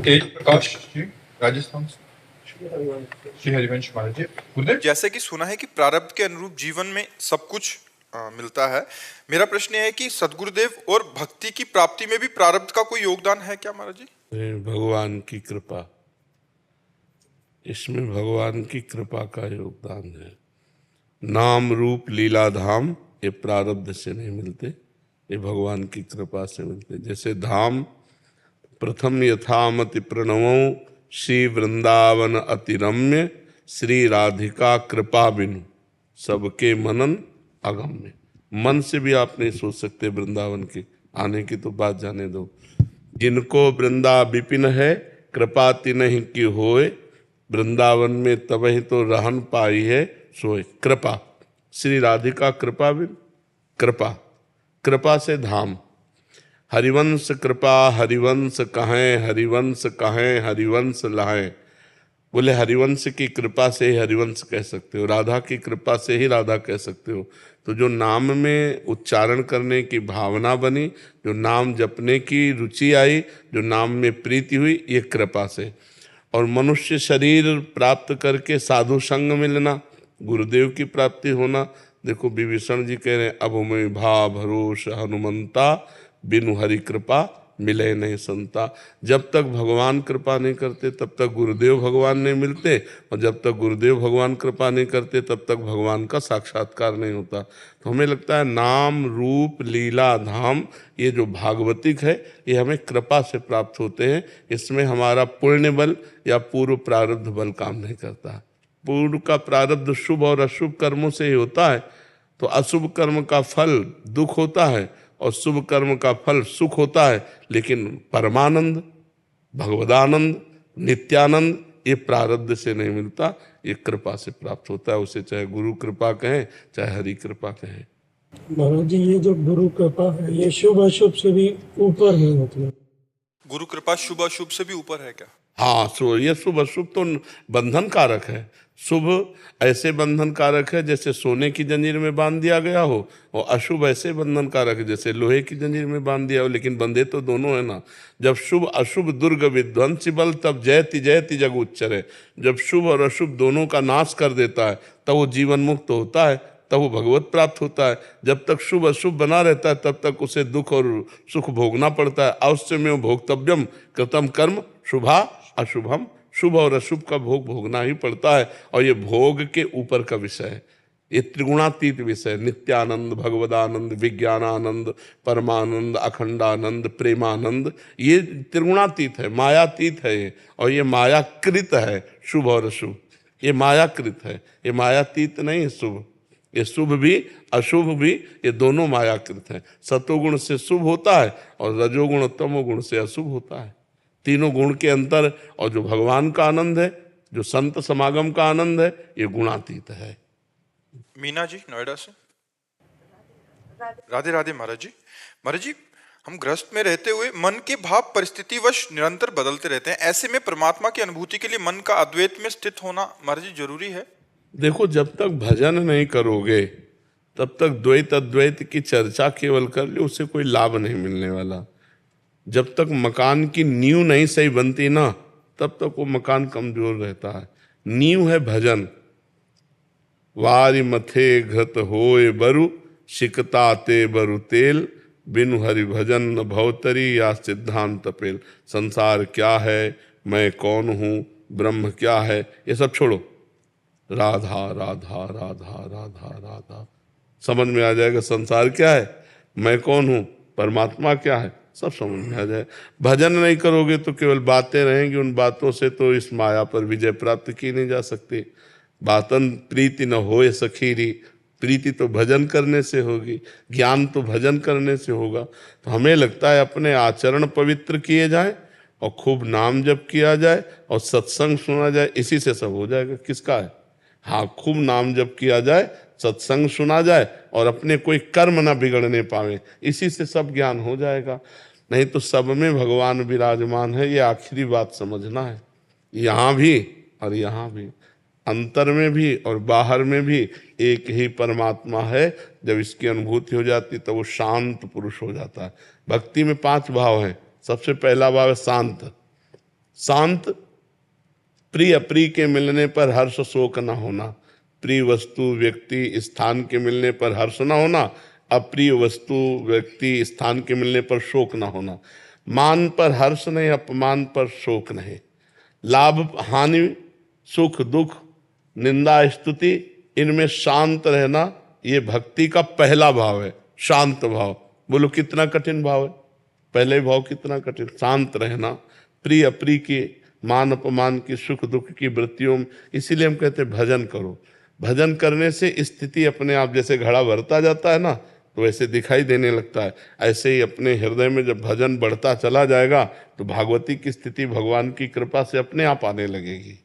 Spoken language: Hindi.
तेज प्रकाश जी, राजस्थान से। श्री हरिवंश महाराज जी, गुरुदेव। जैसे कि सुना है कि प्रारब्ध के अनुरूप जीवन में सब कुछ मिलता है। मेरा प्रश्न है कि सद्गुरुदेव और भक्ति की प्राप्ति में भी प्रारब्ध का कोई योगदान है क्या महाराज जी? भगवान की कृपा, इसमें भगवान की कृपा का योगदान है। नाम रूप लीला धाम ये प्रारब्ध से नहीं मिलते, ये भगवान की कृपा से मिलते। जैसे धाम प्रथम यथामति प्रणवो श्री वृंदावन अतिरम्य श्री राधिका कृपा बिनु सबके मनन अगम्य। मन से भी आप नहीं सोच सकते वृंदावन के आने की, तो बात जाने दो। जिनको वृंदा विपिन है कृपा तिन्हि की होए, वृंदावन में तबहि तो रहन पाई है सोए। कृपा, श्री राधिका कृपा बिन कृपा, कृपा से धाम। हरिवंश कृपा हरिवंश कहें, हरिवंश कहें हरिवंश लाएं। बोले हरिवंश की कृपा से ही हरिवंश कह सकते हो, राधा की कृपा से ही राधा कह सकते हो। तो जो नाम में उच्चारण करने की भावना बनी, जो नाम जपने की रुचि आई, जो नाम में प्रीति हुई, ये कृपा से। और मनुष्य शरीर प्राप्त करके साधु संग मिलना, गुरुदेव की प्राप्ति होना। देखो विभीषण जी कह रहे हैं, अब मैं भा भरोस हनुमंता, बिनु हरि कृपा मिले नहीं संता। जब तक भगवान कृपा नहीं करते तब तक गुरुदेव भगवान नहीं मिलते, और जब तक गुरुदेव भगवान कृपा नहीं करते तब तक भगवान का साक्षात्कार नहीं होता। तो हमें लगता है नाम रूप लीला धाम ये जो भागवतिक है, ये हमें कृपा से प्राप्त होते हैं। इसमें हमारा पुण्य बल या पूर्व प्रारब्ध बल काम नहीं करता। पूर्व का प्रारब्ध शुभ और अशुभ कर्मों से ही होता है, तो अशुभ कर्म का फल दुख होता है और शुभ कर्म का फल सुख होता है। लेकिन परमानंद, भगवदानंद, नित्यानंद ये प्रारब्ध से नहीं मिलता, ये कृपा से प्राप्त होता है। उसे चाहे गुरु कृपा कहें चाहे हरि कृपा कहें। महाराज जी, ये जो गुरु कृपा है ये शुभ अशुभ से भी ऊपर है, मतलब गुरु कृपा शुभ अशुभ से भी ऊपर है क्या? हाँ, सो ये शुभ अशुभ तो बंधन कारक है। शुभ ऐसे बंधन कारक है जैसे सोने की जंजीर में बांध दिया गया हो, और अशुभ ऐसे बंधन कारक है जैसे लोहे की जंजीर में बांध दिया हो, लेकिन बंधे तो दोनों है ना। जब शुभ अशुभ दुर्ग विध्वंसी बल, तब जयति जयति जग उच्चरे। जब शुभ और अशुभ दोनों का नाश कर देता है तब वो जीवन मुक्त होता है, तब वो भगवत प्राप्त होता है। जब तक शुभ अशुभ बना रहता है तब तक उसे दुख और सुख भोगना पड़ता है। अवश्य में भोक्तव्यम कृतम कर्म शुभा अशुभम, शुभ और अशुभ का भोग भोगना ही पड़ता है। और ये भोग के ऊपर का विषय है, ये त्रिगुणातीत विषय। नित्यानंद, भगवदानंद, विज्ञानानंद, परमानंद, अखंडानंद, प्रेमानंद, ये त्रिगुणातीत है, मायातीत है ये। और ये मायाकृत है शुभ और अशुभ, ये मायाकृत है, ये मायातीत नहीं है शुभ। ये शुभ भी अशुभ भी ये दोनों मायाकृत हैं। सतोगुण से शुभ होता है और रजोगुण तमोगुण से अशुभ होता है। तीनों गुण के अंतर, और जो भगवान का आनंद है, जो संत समागम का आनंद है, ये गुणातीत है। मीना जी नोएडा से। राधे राधे महाराज जी। महाराज जी, हम गृहस्थ में रहते हुए मन के भाव परिस्थितिवश निरंतर बदलते रहते हैं। ऐसे में परमात्मा की अनुभूति के लिए मन का अद्वैत में स्थित होना महाराज जी जरूरी है? देखो, जब तक भजन नहीं करोगे तब तक द्वैत अद्वैत की चर्चा केवल कर लो, उससे कोई लाभ नहीं मिलने वाला। जब तक मकान की नींव नहीं सही बनती ना, तब तक वो मकान कमजोर रहता है। नींव है भजन। वारि मथे घृत होए बरु, शिकता ते बरु तेल, बिनु हरि भजन न भवतरी या सिद्धांत पेल। संसार क्या है, मैं कौन हूँ, ब्रह्म क्या है, ये सब छोड़ो। राधा राधा राधा राधा राधा, समझ में आ जाएगा संसार क्या है, मैं कौन हूँ, परमात्मा क्या है, सब समझ में आ जाए। भजन नहीं करोगे तो केवल बातें रहेंगी, उन बातों से तो इस माया पर विजय प्राप्त की नहीं जा सकती। बातन प्रीति न होए सखीरी, प्रीति तो भजन करने से होगी, ज्ञान तो भजन करने से होगा। तो हमें लगता है अपने आचरण पवित्र किए जाए और खूब नाम जप किया जाए और सत्संग सुना जाए, इसी से सब हो जाएगा। किसका है? हाँ, खूब नाम जप किया जाए, सत्संग सुना जाए और अपने कोई कर्म ना बिगड़ने पावे, इसी से सब ज्ञान हो जाएगा। नहीं तो सब में भगवान विराजमान है, ये आखिरी बात समझना है। यहाँ भी और यहाँ भी, अंतर में भी और बाहर में भी एक ही परमात्मा है। जब इसकी अनुभूति हो जाती तो वो शांत पुरुष हो जाता है। भक्ति में 5 भाव हैं। सबसे पहला भाव है शांत। शांत, प्रिय अप्रिय के मिलने पर हर्ष शोक न होना, प्रिय वस्तु व्यक्ति स्थान के मिलने पर हर्ष न होना, अप्रिय वस्तु व्यक्ति स्थान के मिलने पर शोक न होना, मान पर हर्ष नहीं, अपमान पर शोक नहीं, लाभ हानि, सुख दुख, निंदा स्तुति, इनमें शांत रहना, ये भक्ति का पहला भाव है, शांत भाव। बोलो कितना कठिन भाव है, पहले भाव कितना कठिन, शांत रहना, प्रिय अप्रिय की, मान अपमान की, सुख दुख की वृत्तियों में। इसीलिए हम कहते हैं भजन करो। भजन करने से स्थिति अपने आप, जैसे घड़ा भरता जाता है ना, तो वैसे दिखाई देने लगता है। ऐसे ही अपने हृदय में जब भजन बढ़ता चला जाएगा तो भागवती की स्थिति भगवान की कृपा से अपने आप आने लगेगी।